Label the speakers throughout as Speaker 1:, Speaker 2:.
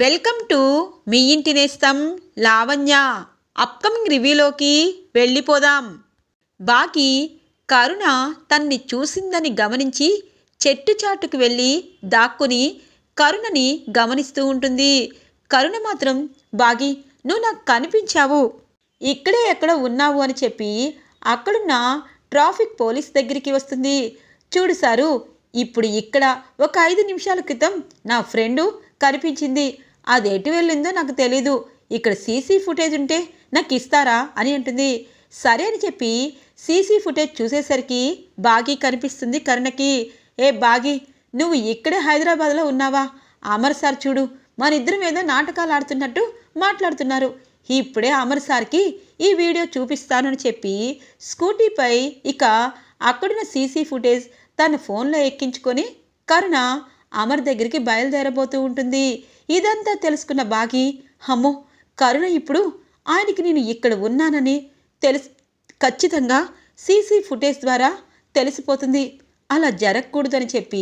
Speaker 1: Welcome to me ఇంటి నేస్తం Lavanya. Upcoming రివ్యూలోకి వెళ్ళిపోదాం. బాకీ కరుణ తన్ని చూసిందని గమనించి చెట్టు చాటుకు వెళ్ళి దాక్కుని కరుణని గమనిస్తూ ఉంటుంది. కరుణ మాత్రం బాగి నువ్వు నాకు కనిపించావు, ఇక్కడే ఎక్కడ ఉన్నావు అని చెప్పి అక్కడున్న ట్రాఫిక్ పోలీస్ దగ్గరికి వస్తుంది. చూడు సారు, ఇప్పుడు ఇక్కడ ఒక 5 నిమిషాల క్రితం నా ఫ్రెండు కనిపించింది. అది ఎటు వెళ్ళిందో నాకు తెలీదు. ఇక్కడ సీసీ ఫుటేజ్ ఉంటే నాకు ఇస్తారా అని అంటుంది. సరే అని చెప్పి సీసీ ఫుటేజ్ చూసేసరికి బాగి కనిపిస్తుంది కరుణకి. ఏ బాగి, నువ్వు ఇక్కడే హైదరాబాద్లో ఉన్నావా? అమర్ సార్ చూడు, మన ఇద్దరం ఏదో నాటకాలు ఆడుతున్నట్టు మాట్లాడుతున్నారు. ఇప్పుడే అమర్ సార్కి ఈ వీడియో చూపిస్తాను అని చెప్పి స్కూటీపై ఇక అక్కడున్న సీసీ ఫుటేజ్ తన ఫోన్లో ఎక్కించుకొని కరుణ అమర్ దగ్గరికి బయలుదేరబోతూ ఉంటుంది. ఇదంతా తెలుసుకున్న బాగి, అమ్మో, కరుణ ఇప్పుడు ఆయనకి నేను ఇక్కడ ఉన్నానని ఖచ్చితంగా సీసీ ఫుటేజ్ ద్వారా తెలిసిపోతుంది. అలా జరగకూడదని చెప్పి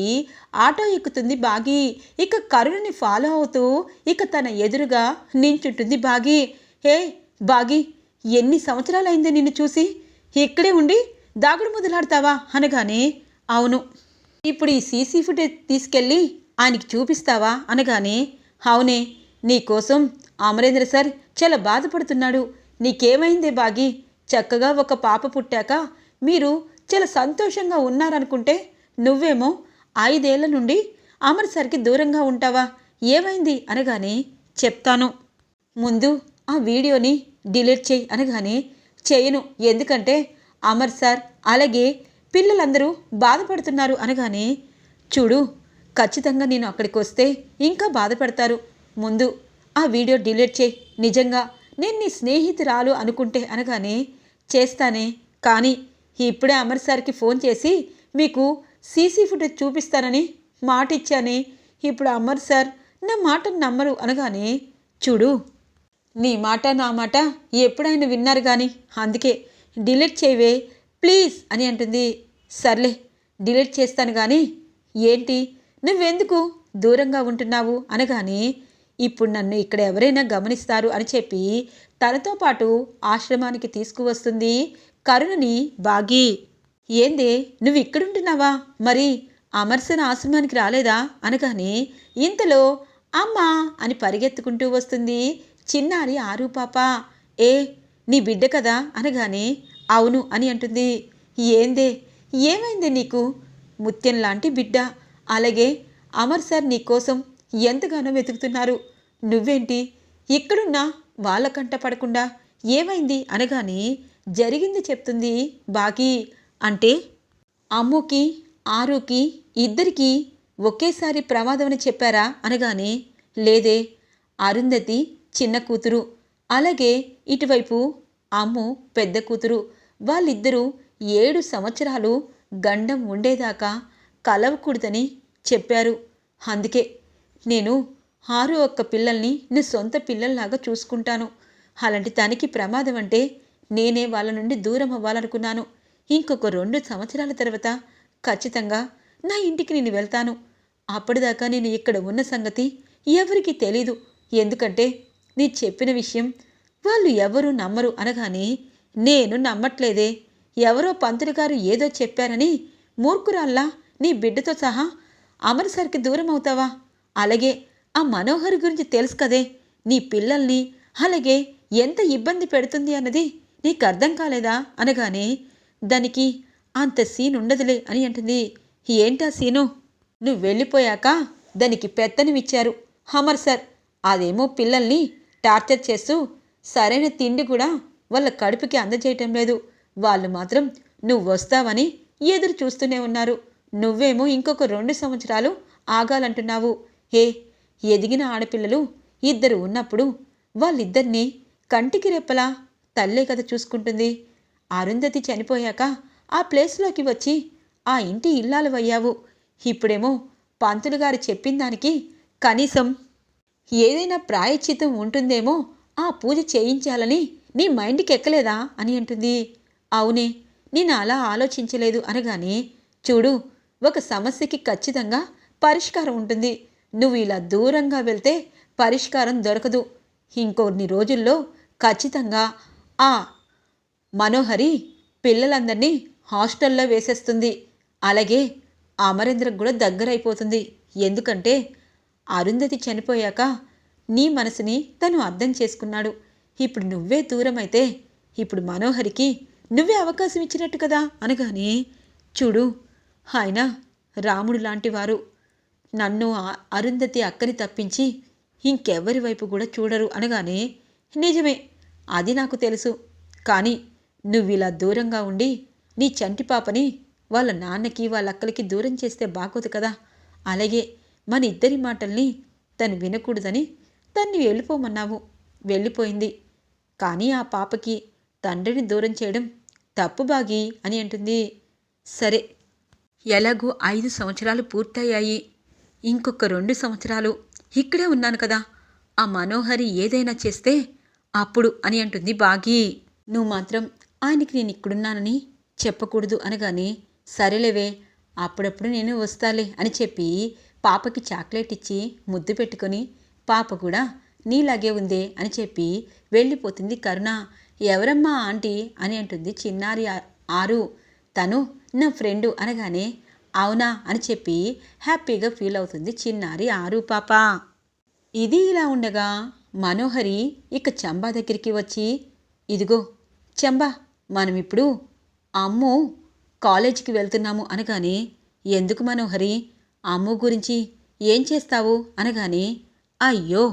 Speaker 1: ఆటో ఎక్కుతుంది బాగి. ఇక కరుణని ఫాలో అవుతూ ఇక తన ఎదురుగా నించుంటుంది బాగి. హే బాగి, ఎన్ని సంవత్సరాలైంది నిన్ను చూసి? ఇక్కడే ఉండి దాగుడు ముదలాడతావా అనగానే, అవును, ఇప్పుడు ఈ సీసీ ఫుటేజ్ తీసుకెళ్ళి ఆయనకి చూపిస్తావా అనగానే, అవునే, నీకోసం అమరేంద్ర సార్ చాలా బాధపడుతున్నాడు. నీకేమైందే బాగి? చక్కగా ఒక పాప పుట్టాక మీరు చాలా సంతోషంగా ఉన్నారనుకుంటే నువ్వేమో 5 ఏళ్ల నుండి అమర్ సార్కి దూరంగా ఉంటావా? ఏమైంది అనగానే, చెప్తాను, ముందు ఆ వీడియోని డిలీట్ చేయి అనగానే, చేయను, ఎందుకంటే అమర్ సార్ అలాగే పిల్లలందరూ బాధపడుతున్నారు అనగానే, చూడు, ఖచ్చితంగా నేను అక్కడికి వస్తే ఇంకా బాధపడతారు. ముందు ఆ వీడియో డిలీట్ చేయి. నిజంగా నేను నీ స్నేహితురాలు అనుకుంటే అనగానే, చేస్తానే, కానీ ఇప్పుడే అమర్ సార్కి ఫోన్ చేసి మీకు సీసీ ఫుటేజ్ చూపిస్తానని మాట ఇచ్చానే. ఇప్పుడు అమర్ సార్ నా మాటను నమ్మరు అనగానే, చూడు, నీ మాట నా మాట ఎప్పుడైనా విన్నారు కానీ, అందుకే డిలీట్ చేయవే ప్లీజ్ అని అంటుంది. సర్లే, డిలీట్ చేస్తాను కానీ ఏంటి, నువ్వెందుకు దూరంగా ఉంటున్నావు అనగానే, ఇప్పుడు నన్ను ఇక్కడ ఎవరైనా గమనిస్తారు అని చెప్పి తనతో పాటు ఆశ్రమానికి తీసుకువస్తుంది కరుణని బాగి. ఏందే, నువ్వు ఇక్కడుంటున్నావా? మరి అమర్సన్ ఆశ్రమానికి రాలేదా అనగానే, ఇంతలో అమ్మా అని పరిగెత్తుకుంటూ వస్తుంది చిన్నారి ఆరు పాప. ఏ, నీ బిడ్డ కదా అనగానే, అవును అని అంటుంది. ఏందే, ఏమైందే నీకు? ముత్యం లాంటి బిడ్డ, అలాగే అమర్ సార్ నీకోసం ఎంతగానో వెతుకుతున్నారు. నువ్వేంటి ఇక్కడున్నా వాళ్ళ కంట పడకుండా ఏమైంది అనగానే, జరిగింది చెప్తుంది బాగి. అంటే అమ్ముకి ఆరుకి ఇద్దరికీ ఒకేసారి ప్రమాదం అని చెప్పారా అనగానే, లేదే, అరుంధతి చిన్న కూతురు, అలాగే ఇటువైపు అమ్ము పెద్ద కూతురు, వాళ్ళిద్దరూ 7 సంవత్సరాలు గండం ఉండేదాకా కలవకూడదని చెప్పారు. అందుకే నేను 6 ఒక్క పిల్లల్ని నీ సొంత పిల్లల్లాగా చూసుకుంటాను. అలాంటి తనకి ప్రమాదం అంటే నేనే వాళ్ళ నుండి దూరం అవ్వాలనుకున్నాను. ఇంకొక 2 సంవత్సరాల తర్వాత ఖచ్చితంగా నా ఇంటికి నేను వెళ్తాను. అప్పటిదాకా నేను ఇక్కడ ఉన్న సంగతి ఎవరికీ తెలీదు. ఎందుకంటే నీ చెప్పిన విషయం వాళ్ళు ఎవరూ నమ్మరు అనగానే, నేను నమ్మట్లేదే, ఎవరో పంతులు గారు ఏదో చెప్పారని మూర్ఖురాల్లా నీ బిడ్డతో సహా అమర్ సార్కి దూరం అవుతావా? అలాగే ఆ మనోహర్ గురించి తెలుసు కదే, నీ పిల్లల్ని అలాగే ఎంత ఇబ్బంది పెడుతుంది అన్నది నీకు అర్థం కాలేదా అనగానే, దానికి అంత సీన్ ఉండదులే అని అంటుంది. ఏంటా సీను? నువ్వు వెళ్ళిపోయాక దానికి పెత్తనమిచ్చారు అమర్ సార్. అదేమో పిల్లల్ని టార్చర్ చేస్తూ సరైన తిండి కూడా వాళ్ళ కడుపుకి అందజేయటం లేదు. వాళ్ళు మాత్రం నువ్వు వస్తావని ఎదురు చూస్తూనే ఉన్నారు. నువ్వేమో ఇంకొక 2 సంవత్సరాలు ఆగాలంటున్నావు. హే, ఎదిగిన ఆడపిల్లలు 2 ఉన్నప్పుడు వాళ్ళిద్దరినీ కంటికి రెప్పలా తల్లే కదా చూసుకుంటుంది. అరుంధతి చనిపోయాక ఆ ప్లేస్లోకి వచ్చి ఆ ఇంటి ఇల్లాలవయ్యావు. ఇప్పుడేమో పంతులు గారు చెప్పిన దానికి కనీసం ఏదైనా ప్రాయశ్చిత్తం ఉంటుందేమో, ఆ పూజ చేయించాలని నీ మైండ్కి ఎక్కలేదా అని అంటుంది. అవునే, నేను అలా ఆలోచించలేదు అనగానే, చూడు, ఒక సమస్యకి ఖచ్చితంగా పరిష్కారం ఉంటుంది. నువ్వు ఇలా దూరంగా వెళ్తే పరిష్కారం దొరకదు. ఇంకొన్ని రోజుల్లో ఖచ్చితంగా ఆ మనోహరి పిల్లలందరినీ హాస్టల్లో వేసేస్తుంది. అలాగే అమరేంద్రకు కూడా దగ్గరైపోతుంది. ఎందుకంటే అరుంధతి చనిపోయాక నీ మనసుని తను అర్థం చేసుకున్నాడు. ఇప్పుడు నువ్వే దూరమైతే ఇప్పుడు మనోహరికి నువ్వే అవకాశం ఇచ్చినట్టు కదా అనగానే, చూడు ఆయన రాముడు లాంటివారు, నన్ను అరుంధతి అక్కని తప్పించి ఇంకెవ్వరి వైపు కూడా చూడరు అనగానే, నిజమే అది నాకు తెలుసు. కానీ నువ్విలా దూరంగా ఉండి నీ చంటి పాపని వాళ్ళ నాన్నకి వాళ్ళ అక్కలకి దూరం చేస్తే బాగోదు కదా. అలాగే మన ఇద్దరి మాటల్ని తను వినకూడదని తన్ని వెళ్ళిపోమన్నావు, వెళ్ళిపోయింది. కానీ ఆ పాపకి తండ్రిని దూరం చేయడం తప్పు బాగి అని అంటుంది. సరే, ఎలాగూ 5 సంవత్సరాలు పూర్తయ్యాయి. ఇంకొక 2 సంవత్సరాలు ఇక్కడే ఉన్నాను కదా. ఆ మనోహరి ఏదైనా చేస్తే అప్పుడు అని అంటుంది బాగి. నువ్వు మాత్రం ఆయనకి నేను ఇక్కడున్నానని చెప్పకూడదు అనగానే, సరేలేవే అప్పుడప్పుడు నేను వస్తాలే అని చెప్పి పాపకి చాక్లెట్ ఇచ్చి ముద్దు పెట్టుకొని, పాప కూడా నీలాగే ఉందే అని చెప్పి వెళ్ళిపోతుంది కరుణ. ఎవరమ్మా ఆంటీ అని అంటుంది చిన్నారి ఆరు. తను నా ఫ్రెండు అనగానే, అవునా అని చెప్పి హ్యాపీగా ఫీల్ అవుతుంది చిన్నారి ఆరు పాప. ఇది ఇలా ఉండగా మనోహరి ఇక చంబా దగ్గరికి వచ్చి, ఇదిగో చంబా, మనం ఇప్పుడు అమ్ము కాలేజీకి వెళ్తున్నాము అనగానే, ఎందుకు మనోహరి, అమ్ము గురించి ఏం చేస్తావు అనగానే, అయ్యో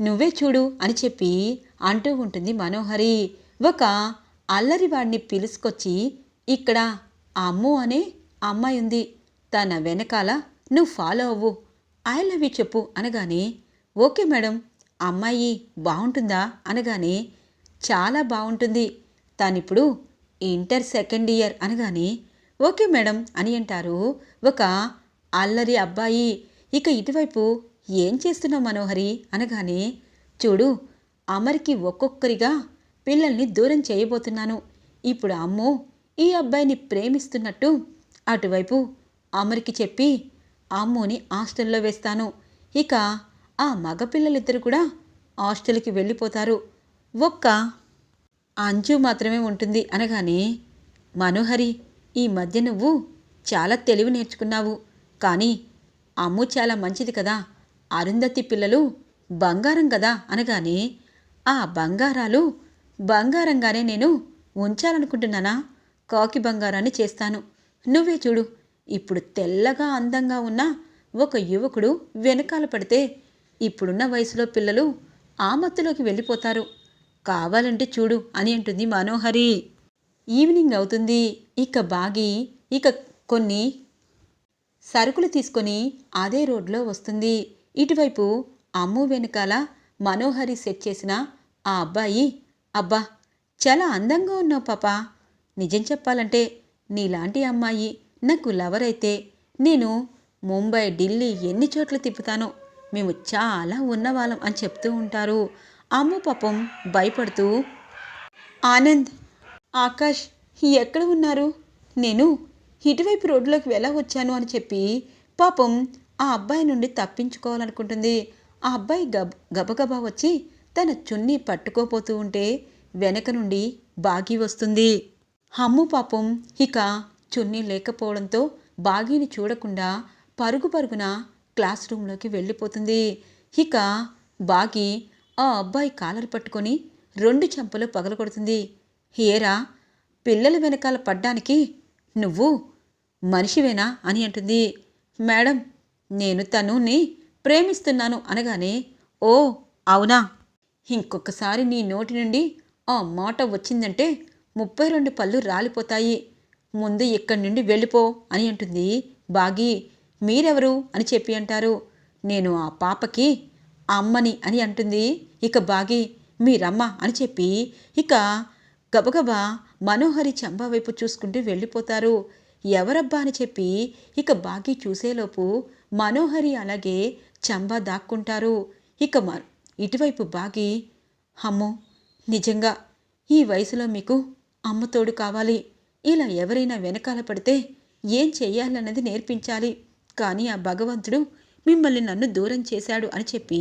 Speaker 1: నువ్వే చూడు అని చెప్పి అంటూ ఉంటుంది మనోహరి. ఒక అల్లరివాడిని పిలుచుకొచ్చి, ఇక్కడ అమ్ము అనే అమ్మాయి ఉంది, తన వెనకాల నువ్వు ఫాలో అవ్వు, ఐ లవ్ యూ చెప్పు అనగానే, ఓకే మేడం, అమ్మాయి బాగుంటుందా అనగానే, చాలా బాగుంటుంది, తనిప్పుడు ఇంటర్ సెకండ్ ఇయర్ అనగానే, ఓకే మేడం అని అంటారు ఒక అల్లరి అబ్బాయి. ఇక ఇటువైపు ఏం చేస్తున్నావు మనోహరి అనగానే, చూడు అమర్కి ఒక్కొక్కరిగా పిల్లల్ని దూరం చేయబోతున్నాను. ఇప్పుడు అమ్ము ఈ అబ్బాయిని ప్రేమిస్తున్నట్టు అటువైపు అమర్కి చెప్పి అమ్ముని హాస్టల్లో వేస్తాను. ఇక ఆ మగపిల్లలిద్దరు కూడా హాస్టల్కి వెళ్ళిపోతారు. ఒక్క అంజు మాత్రమే ఉంటుంది అనగానే, మనోహరి, ఈ మధ్య నువ్వు చాలా తెలివి నేర్చుకున్నావు. కానీ అమ్ము చాలా మంచిది కదా, అరుంధతి పిల్లలు బంగారం కదా అనగానే, ఆ బంగారాలు బంగారంగానే నేను ఉంచాలనుకుంటున్నానా? కాకి బంగారాన్ని చేస్తాను. నువ్వే చూడు, ఇప్పుడు తెల్లగా అందంగా ఉన్న ఒక యువకుడు వెనకాల పడితే ఇప్పుడున్న వయసులో పిల్లలు ఆ మత్తులోకి వెళ్ళిపోతారు. కావాలంటే చూడు అని అంటుంది మనోహరి. ఈవినింగ్ అవుతుంది. ఇక బాగి ఇక కొన్ని సరుకులు తీసుకొని అదే రోడ్లో వస్తుంది. ఇటువైపు అమ్ము వెనకాల మనోహరి సెట్ చేసిన ఆ అబ్బాయి, అబ్బా చాలా అందంగా ఉన్నావు పాపా, నిజం చెప్పాలంటే నీలాంటి అమ్మాయి నాకు లవర్ అయితే నేను ముంబై, ఢిల్లీ ఎన్ని చోట్ల తిప్పుతానో, మేము చాలా ఉన్నవాళ్ళం అని చెప్తూ ఉంటారు. అమ్ము పాపం భయపడుతూ, ఆనంద్, ఆకాష్ ఎక్కడ ఉన్నారు? నేను ఇటువైపు రోడ్లోకి ఎలా వచ్చాను అని చెప్పి పాపం ఆ అబ్బాయి నుండి తప్పించుకోవాలనుకుంటుంది. ఆ అబ్బాయి గబగబా వచ్చి తన చున్నీ పట్టుకోపోతూ ఉంటే వెనక నుండి బాగి వస్తుంది. అమ్ము పాపం ఇక చున్నీ లేకపోవడంతో బాగీని చూడకుండా పరుగు పరుగున క్లాస్ రూమ్లోకి వెళ్ళిపోతుంది. ఇక బాగి ఆ అబ్బాయి కాలర్ పట్టుకొని 2 చెంపలు పగలగొడుతుంది. ఏరా, పిల్లల వెనకాల పడ్డానికి నువ్వు మనిషివేనా అని అంటుంది. మేడం, నేను తనుని ప్రేమిస్తున్నాను అనగానే, ఓ అవునా, ఇంకొకసారి నీ నోటి నుండి ఆ మాట వచ్చిందంటే 32 పళ్ళు రాలిపోతాయి, ముందు ఇక్కడి నుండి వెళ్ళిపో అని అంటుంది బాగి. మీరెవరు అని చెప్పి అంటారు. నేను ఆ పాపకి అమ్మని అని అంటుంది. ఇక బాగి, మీరమ్మ అని చెప్పి ఇక గబగబా మనోహరి చంబా వైపు చూసుకుంటూ వెళ్ళిపోతారు. ఎవరబ్బా అని చెప్పి ఇక బాగి చూసేలోపు మనోహరి అలాగే చంబా దాక్కుంటారు. ఇక ఇటువైపు బాగి, అమ్మో నిజంగా ఈ వయసులో మీకు అమ్మతోడు కావాలి, ఇలా ఎవరైనా వెనకాల పడితే ఏం చెయ్యాలన్నది నేర్పించాలి, కానీ ఆ భగవంతుడు మిమ్మల్ని నన్ను దూరం చేశాడు అని చెప్పి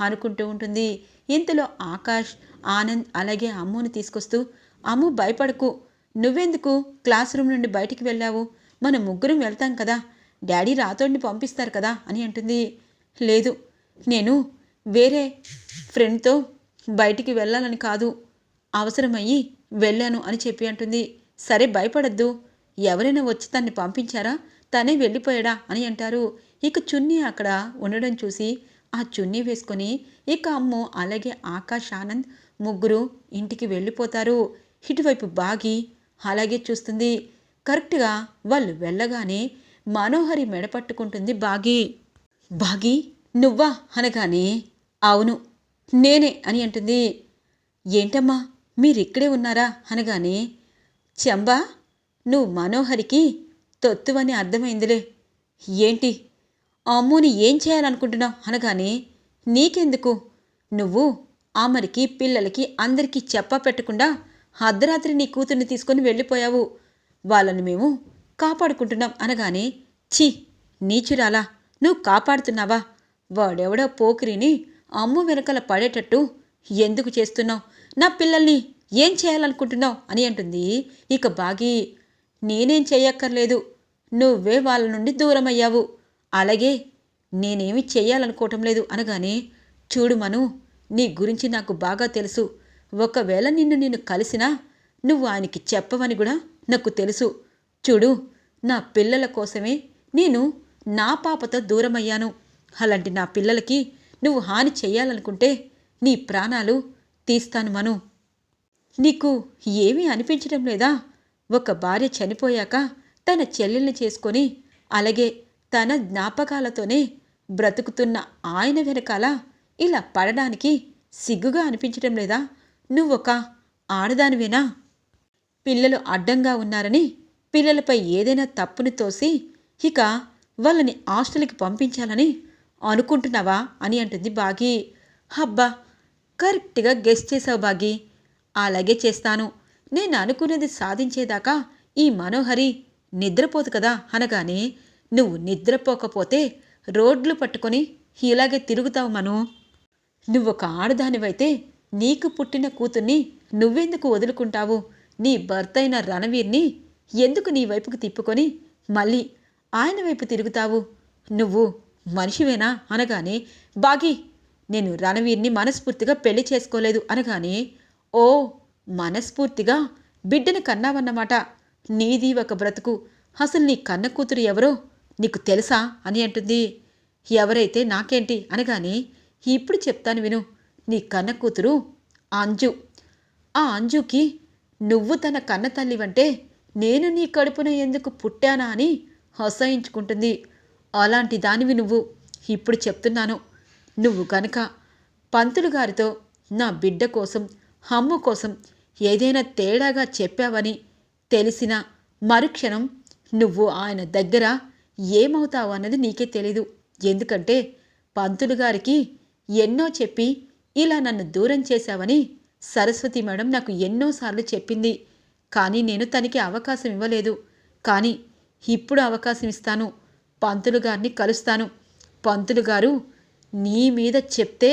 Speaker 1: అనుకుంటూ ఉంటుంది. ఇంతలో ఆకాష్, ఆనంద్ అలాగే అమ్ముని తీసుకొస్తూ, అమ్ము భయపడకు, నువ్వెందుకు క్లాస్ రూమ్ నుండి బయటికి వెళ్ళావు? మనం ముగ్గురం వెళ్తాం కదా, డాడీ రాతోడిని పంపిస్తారు కదా అని అంటుంది. లేదు, నేను వేరే ఫ్రెండ్తో బయటికి వెళ్ళాలని కాదు, అవసరమయ్యి వెళ్ళాను అని చెప్పి అంటుంది. సరే భయపడద్దు, ఎవరైనా వచ్చి తన్ని పంపించారా, తనే వెళ్ళిపోయాడా అని అంటారు. ఇక చున్నీ అక్కడ ఉండడం చూసి ఆ చున్నీ వేసుకొని ఇక అమ్ము అలాగే ఆకాష్, ఆనంద్ ముగ్గురు ఇంటికి వెళ్ళిపోతారు. ఇటువైపు బాగి అలాగే చూస్తుంది. కరెక్ట్గా వాళ్ళు వెళ్ళగానే మనోహరి మెడపట్టుకుంటుంది బాగి. బాగి నువ్వా అనగానే అవును నేనే అని అంటుంది. ఏంటమ్మా మీరిక్కడే ఉన్నారా అనగానే చెంబా నువ్వు మనోహరికి తొత్తువని అర్థమైందిలే, ఏంటి అమ్ముని ఏం చేయాలనుకుంటున్నావు అనగానే నీకెందుకు, నువ్వు ఆమెరికి పిల్లలకి అందరికీ చెప్పా పెట్టకుండా అర్ధరాత్రి నీ కూతుర్ని తీసుకొని వెళ్ళిపోయావు, వాళ్ళని మేము కాపాడుకుంటున్నాం అనగానే ఛీ నీచురాలా, నువ్వు కాపాడుతున్నావా, వాడెవడో పోకిరిని అమ్ము వెనకల పడేటట్టు ఎందుకు చేస్తున్నావు, నా పిల్లల్ని ఏం చేయాలనుకుంటున్నావు అని అంటుంది. ఇక బాగి నేనేం చెయ్యక్కర్లేదు, నువ్వే వాళ్ళ నుండి దూరమయ్యావు, అలాగే నేనేమి చెయ్యాలనుకోవటం లేదు అనగానే చూడు మను, నీ గురించి నాకు బాగా తెలుసు, ఒకవేళ నిన్ను కలిసినా నువ్వు ఆయనకి చెప్పవని కూడా నాకు తెలుసు. చూడు, నా పిల్లల కోసమే నేను నా పాపతో దూరమయ్యాను, అలాంటి నా పిల్లలకి నువ్వు హాని చెయ్యాలనుకుంటే నీ ప్రాణాలు తీస్తాను మను. నీకు ఏమీ అనిపించడం లేదా, ఒక భార్య చనిపోయాక తన చెల్లెల్ని చేసుకొని అలాగే తన జ్ఞాపకాలతోనే బ్రతుకుతున్న ఆయన వెనకాల ఇలా పడడానికి సిగ్గుగా అనిపించడం లేదా, నువ్వొక ఆడదానివేనా, పిల్లలు అడ్డంగా ఉన్నారని పిల్లలపై ఏదైనా తప్పుని తోసి ఇక వాళ్ళని హాస్టల్కి పంపించాలని అనుకుంటున్నావా అని అంటుంది బాగి. అబ్బా కరెక్ట్గా గెస్ చేసావు బాగి, అలాగే చేస్తాను, నేను అనుకున్నది సాధించేదాకా ఈ మనోహరి నిద్రపోదు కదా అనగానే నువ్వు నిద్రపోకపోతే రోడ్లు పట్టుకొని ఇలాగే తిరుగుతావు మను, నువ్వొక ఆడదానివైతే నీకు పుట్టిన కూతుర్ని నువ్వెందుకు వదులుకుంటావు, నీ భర్త అయిన రణవీర్ని ఎందుకు నీ వైపుకు తిప్పుకొని మళ్ళీ ఆయన వైపు తిరుగుతావు, నువ్వు మనిషివేనా అనగానే బాగి నేను రణవీర్ని మనస్ఫూర్తిగా పెళ్లి చేసుకోలేదు అనగానే ఓ మనస్ఫూర్తిగా బిడ్డను కన్నావన్నమాట, నీది ఒక బ్రతుకు, అసలు నీ కన్న కూతురు ఎవరో నీకు తెలుసా అని అంటుంది. ఎవరైతే నాకేంటి అనగానే ఇప్పుడు చెప్తాను విను, నీ కన్న కూతురు అంజు, ఆ అంజుకి నువ్వు తన కన్న తల్లివంటే నేను నీ కడుపున ఎందుకు పుట్టానా అని అసహించుకుంటుంది, అలాంటి దానివి నువ్వు. ఇప్పుడు చెప్తున్నాను, నువ్వు గనక పంతులు గారితో నా బిడ్డ కోసం అమ్ము కోసం ఏదైనా తేడాగా చెప్పావని తెలిసిన మరుక్షణం నువ్వు ఆయన దగ్గర ఏమవుతావు అన్నది నీకే తెలీదు, ఎందుకంటే పంతులు గారికి ఎన్నో చెప్పి ఇలా నన్ను దూరం చేశావని సరస్వతి మేడం నాకు ఎన్నోసార్లు చెప్పింది, కానీ నేను తనకి అవకాశం ఇవ్వలేదు, కానీ ఇప్పుడు అవకాశం ఇస్తాను, పంతులు గారిని కలుస్తాను, పంతులు గారు నీ మీద చెప్తే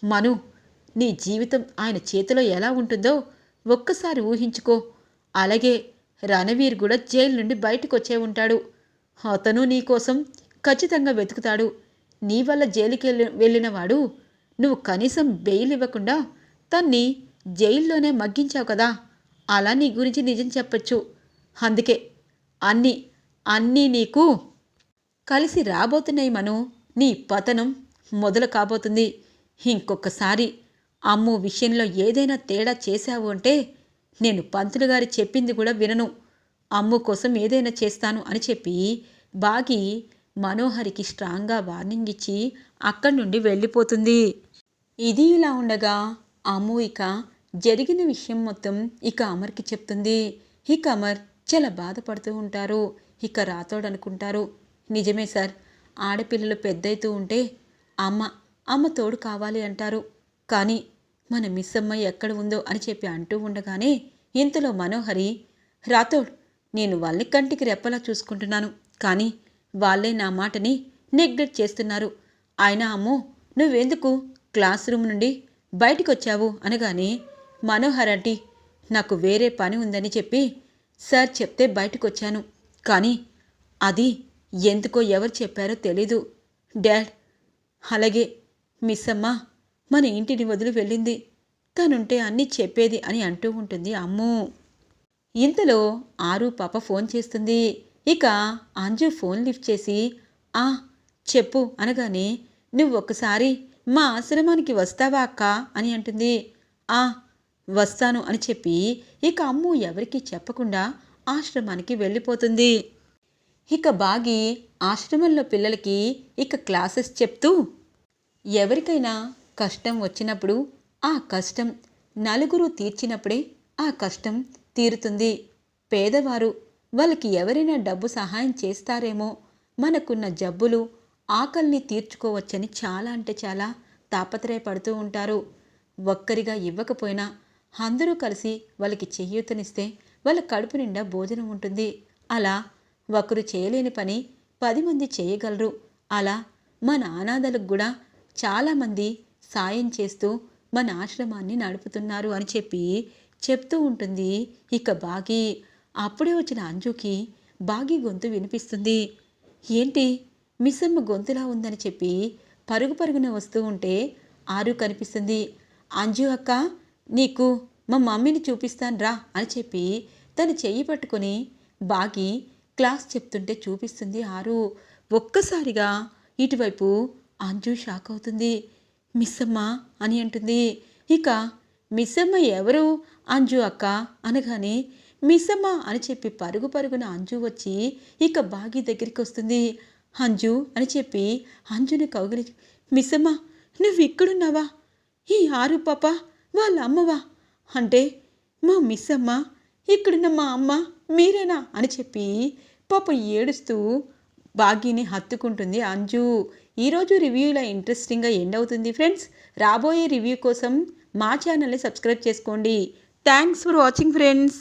Speaker 1: మను నీ జీవితం ఆయన చేతిలో ఎలా ఉంటుందో ఒక్కసారి ఊహించుకో, అలాగే రణవీర్ కూడా జైలు నుండి బయటకు వచ్చే ఉంటాడు, అతను నీకోసం ఖచ్చితంగా వెతుకుతాడు, నీ వల్ల జైలుకి వెళ్ళినవాడు నువ్వు కనీసం బెయిల్ ఇవ్వకుండా తన్ని జైల్లోనే మగ్గించావు కదా, అలా నీ గురించి నిజం చెప్పచ్చు, అందుకే అన్నీ నీకు కలిసి రాబోతున్నాయి మను, నీ పతనం మొదలు కాబోతుంది, ఇంకొకసారి అమ్ము విషయంలో ఏదైనా తేడా చేశావు అంటే నేను పంతులు గారి చెప్పింది కూడా వినను, అమ్ము కోసం ఏదైనా చేస్తాను అని చెప్పి బాగి మనోహరికి స్ట్రాంగ్గా వార్నింగ్ ఇచ్చి అక్కడి నుండి వెళ్ళిపోతుంది. ఇది ఇలా ఉండగా అమ్ము ఇక జరిగిన విషయం మొత్తం ఇక అమర్కి చెప్తుంది. ఇక అమర్ చాలా బాధపడుతూ ఉంటారు. ఇక రాతోడు అనుకుంటారు, నిజమే సార్, ఆడపిల్లలు పెద్దయితూ ఉంటే అమ్మ తోడు కావాలి అంటారు, కానీ మన మిస్ అమ్మ ఎక్కడ ఉందో అని చెప్పి అంటూ ఉండగానే ఇంతలో మనోహరి, రాతోడ్ నేను వాళ్ళని కంటికి రెప్పలా చూసుకుంటున్నాను, కానీ వాళ్ళే నా మాటని నెగ్లెక్ట్ చేస్తున్నారు, అయినా అమ్మో నువ్వెందుకు క్లాస్ రూమ్ నుండి బయటికొచ్చావు అనగానే, మనోహర్ ఆంటీ నాకు వేరే పని ఉందని చెప్పి సార్ చెప్తే బయటకొచ్చాను. కానీ అది ఎందుకో ఎవరు చెప్పారో తెలీదు డాడ్. అలాగే మిస్ అమ్మ మన ఇంటిని వదిలి వెళ్ళింది. తనుంటే అన్నీ చెప్పేది అని అంటూ ఉంటుంది అమ్ము. ఇంతలో ఆరు పాప ఫోన్ చేస్తుంది. ఇక అంజు ఫోన్ లిఫ్ట్ చేసి ఆ చెప్పు అనగానే, నువ్వు ఒక్కసారి మా ఆశ్రమానికి వస్తావా అక్క అని అంటుంది. ఆ వస్తాను అని చెప్పి ఇక అమ్ము ఎవరికీ చెప్పకుండా ఆశ్రమానికి వెళ్ళిపోతుంది. ఇక బాగి ఆశ్రమంలో పిల్లలకి ఇక క్లాసెస్ చెప్తూ, ఎవరికైనా కష్టం వచ్చినప్పుడు ఆ కష్టం నలుగురు తీర్చినప్పుడే ఆ కష్టం తీరుతుంది. పేదవారు వాళ్ళకి ఎవరైనా డబ్బు సహాయం చేస్తారేమో, మనకున్న జబ్బులు ఆకలిని తీర్చుకోవచ్చని చాలా అంటే చాలా తాపత్రయపడుతూ ఉంటారు. ఒక్కరిగా ఇవ్వకపోయినా అందరూ కలిసి వాళ్ళకి చేయూతనిస్తే వాళ్ళ కడుపు నిండా భోజనం ఉంటుంది. అలా ఒకరు చేయలేని పని 10 మంది చేయగలరు. అలా మన అనాథలకు కూడా చాలామంది సాయం చేస్తూ మన ఆశ్రమాన్ని నడుపుతున్నారు అని చెప్పి చెప్తూ ఉంటుంది ఇక బాగి. అప్పుడే వచ్చిన అంజుకి బాగి గొంతు వినిపిస్తుంది. ఏంటి మిస్సమ్మ గొంతులా ఉందని చెప్పి పరుగు పరుగున వస్తూ ఉంటే ఆరు కనిపిస్తుంది. అంజు అక్క నీకు మా మమ్మీని చూపిస్తాను రా అని చెప్పి తను చెయ్యి పట్టుకొని బాగి క్లాస్ చెప్తుంటే చూపిస్తుంది ఆరు. ఒక్కసారిగా ఇటువైపు అంజు షాక్ అవుతుంది. మిస్సమ్మ అని అంటుంది. ఇక మిస్సమ్మ ఎవరు అంజు అక్క అనగానే, మిస్సమ్మ అని చెప్పి పరుగు పరుగున అంజు వచ్చి ఇక బాగి దగ్గరికి వస్తుంది. అంజు అని చెప్పి అంజుని కౌగిలి, మిస్సమ్మ నువ్వు ఇక్కడున్నావా? ఈ ఆరు పాప వాళ్ళ అమ్మవా? అంటే మా మిస్సమ్మ ఇక్కడున్న మా అమ్మ మీరేనా అని చెప్పి పాప ఏడుస్తూ బాగిని హత్తుకుంటుంది అంజు. ఈరోజు రివ్యూ ఇలా ఇంట్రెస్టింగ్గా ఎండ్ అవుతుంది ఫ్రెండ్స్. రాబోయే రివ్యూ కోసం మా ఛానల్ని సబ్స్క్రైబ్ చేసుకోండి. Thanks for watching friends.